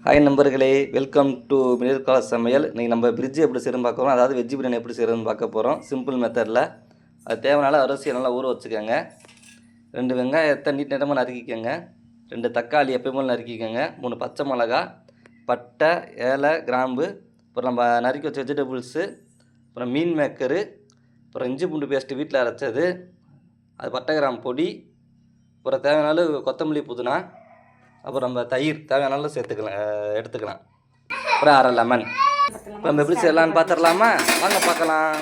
Hi நண்பர்களே, welcome to middle class சமையல். இன்றைக்கி நம்ம பிரிட்ஜு எப்படி செய்யணும்னு பார்க்க போகிறோம். அதாவது வெஜ்ஜு பிரியாணி எப்படி செய்யணும்னு பார்க்க போகிறோம். சிம்பிள் மெத்தடில். அது தேவையான அரிசியை நல்லா ஊற வச்சுக்கோங்க. 2 வெங்காயத்தை நீட் நேரமாக நறுக்கிக்கோங்க. 2 தக்காளி எப்பயும் நறுக்கிக்கோங்க. 3 பச்சை மிளகா, பட்டை, ஏலை, கிராம்பு, அப்புறம் நம்ம நறுக்கி வச்ச வெஜிடபிள்ஸு, அப்புறம் மீன் மேக்கரு, அப்புறம் இஞ்சி பூண்டு பேஸ்ட்டு வீட்டில் அரைச்சது, அது பட்டை கிராம்பு பொடி, அப்புறம் தேவையான கொத்தமல்லி, புதினா, அப்புறம் நம்ம தயிர் தேவையான சேர்த்துக்கலாம், எடுத்துக்கலாம். அப்புறம் அரை லெமன். இப்போ நம்ம எப்படி செய்யலான்னு பார்த்துடலாமா? வாங்க பார்க்கலாம்.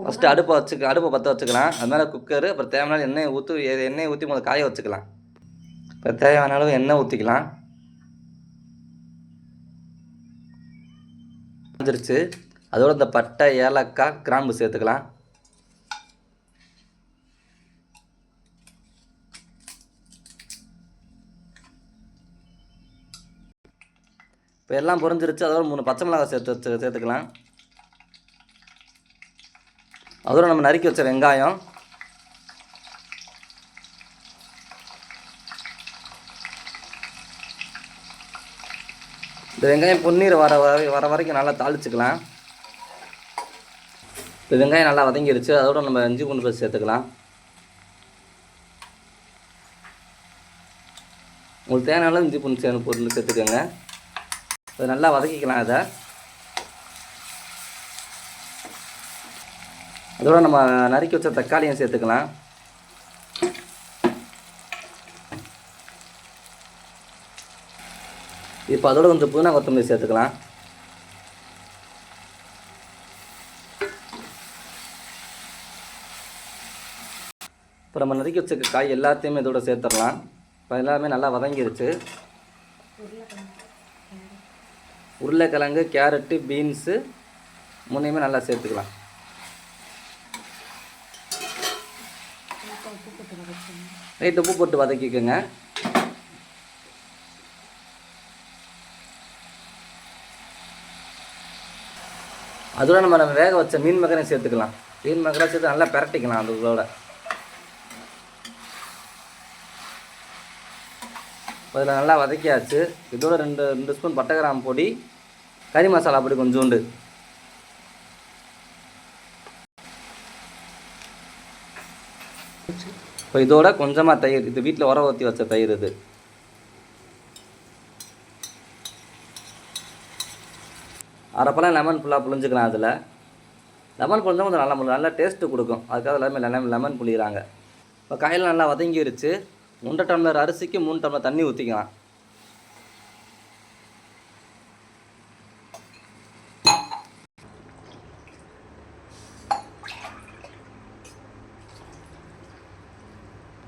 ஃபஸ்ட்டு அடுப்பை பற்ற வச்சுக்கலாம். அது மேலே குக்கரு, அப்புறம் தேவையான எண்ணெயை ஊற்றி முதல்ல காய வச்சுக்கலாம். இப்போ தேவையான அளவு எண்ணெய் ஊற்றிக்கலாம். வந்துருச்சு. அதோட இந்த பட்டை, ஏலக்காய், கிராம்பு சேர்த்துக்கலாம். இப்போ எல்லாம் பொரிஞ்சிருச்சு. அதோட 3 பச்சை மிளகாய் சேர்த்துக்கலாம். அதோட நம்ம நறுக்கி வச்ச வெங்காயம், இந்த வெங்காயம் பொன்னீர் வர வரைக்கும் நல்லா தாளிச்சுக்கலாம். இப்போ வெங்காயம் நல்லா வதங்கிடுச்சு. அதோட நம்ம இஞ்சி பூண்டு பேஸ்ட் சேர்த்துக்கலாம். உங்களுக்கு தேவையான இஞ்சி பூண்டு பொருள் சேர்த்துக்கோங்க. அது நல்லா வதக்கிக்கலாம். அதோட நம்ம நறுக்கி வச்ச தக்காளியும் சேர்த்துக்கலாம். இப்போ அதோட கொஞ்சம் புதினா கொத்தமல்லி சேர்த்துக்கலாம். இப்போ நம்ம நறுக்கி வச்ச காய் எல்லாத்தையுமே இதோட சேர்த்துடலாம். இப்போ எல்லாமே நல்லா வதங்கிருச்சு. உருளைக்கிழங்கு, கேரட்டு, பீன்ஸு 3 நல்லா சேர்த்துக்கலாம். ரைட், உப்பு போட்டு வதக்கிக்கோங்க. அதோட நம்ம வேக வச்ச மீன் மக்கரையும் சேர்த்துக்கலாம். மீன் மக்கரை சேர்த்து நல்லா பிரட்டிக்கலாம். அந்த இதோட அதில் நல்லா வதக்கியாச்சு. இதோட 2 ஸ்பூன் பட்டை கிராம்பு பொடி, கறி மசாலா பொடி கொஞ்சோண்டு, இப்போ இதோட கொஞ்சமாக தயிர். இது வீட்டில் உர ஊற்றி வச்ச தயிர். இது அரைப்பழம் லெமன் ஃபுல்லாக புழிஞ்சிக்கலாம். அதில் லெமன் புழிஞ்சா கொஞ்சம் நல்லா டேஸ்ட்டு கொடுக்கும். அதுக்காக எல்லாமே லெமன் புளிகிறாங்க. இப்போ காயில் நல்லா வதங்கிருச்சு. 1 டம்ளர் அரிசிக்கு 3 டம்ளர் தண்ணி ஊற்றிக்கலாம்.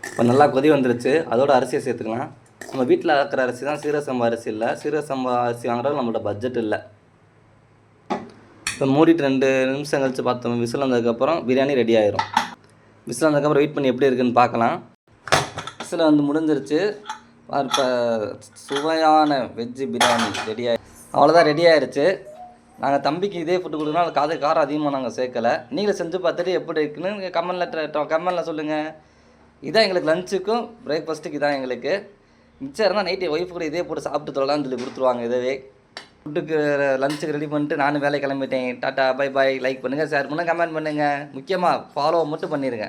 இப்போ நல்லா கொதி வந்துருச்சு. அதோட அரிசியை சேர்த்துக்கலாம். நம்ம வீட்டில் இருக்கிற அரிசி தான், சீரக சம்பா அரிசி இல்லை. சீரக சம்பா அரிசி வாங்குறது நம்மளோட பட்ஜெட் இல்லை. இப்போ மூடிட்டு 2 நிமிஷம் கழித்து பார்த்தோம். விசில் வந்ததுக்கப்புறம் பிரியாணி ரெடி ஆயிரும். விசில் வந்ததுக்கப்புறம் வெயிட் பண்ணி எப்படி இருக்குதுன்னு பார்க்கலாம். விசில் முடிஞ்சிருச்சு. இப்போ சுவையான வெஜ்ஜு பிரியாணி ரெடி அவ்வளோதான், ரெடி ஆயிடுச்சு. நாங்கள் தம்பிக்கு இதே ஃபுட்டு கொடுக்கணும். அது காரம் அதிகமாக நாங்கள் சேர்க்கலை. நீங்களும் செஞ்சு பார்த்துட்டு எப்படி இருக்குன்னு கமெண்டில் சொல்லுங்கள். இதான் எங்களுக்கு லஞ்சுக்கும் பிரேக்ஃபாஸ்ட்டுக்கு இதான் எங்களுக்கு. மிச்சம் இருந்தால் நைட்டு ஒய்ஃபு கூட இதே போட்டு சாப்பிட்டு தொழலான்னு சொல்லி கொடுத்துருவாங்க. இதவே ஃபுட்டுக்கு லஞ்சுக்கு ரெடி பண்ணிட்டு நானும் வேலை கிளம்பிட்டேன். Tata, bye bye. லைக் பண்ணுங்கள், ஷேர் பண்ணுங்கள், கமெண்ட் பண்ணுங்கள். முக்கியமாக ஃபாலோ மட்டும் பண்ணிடுங்க.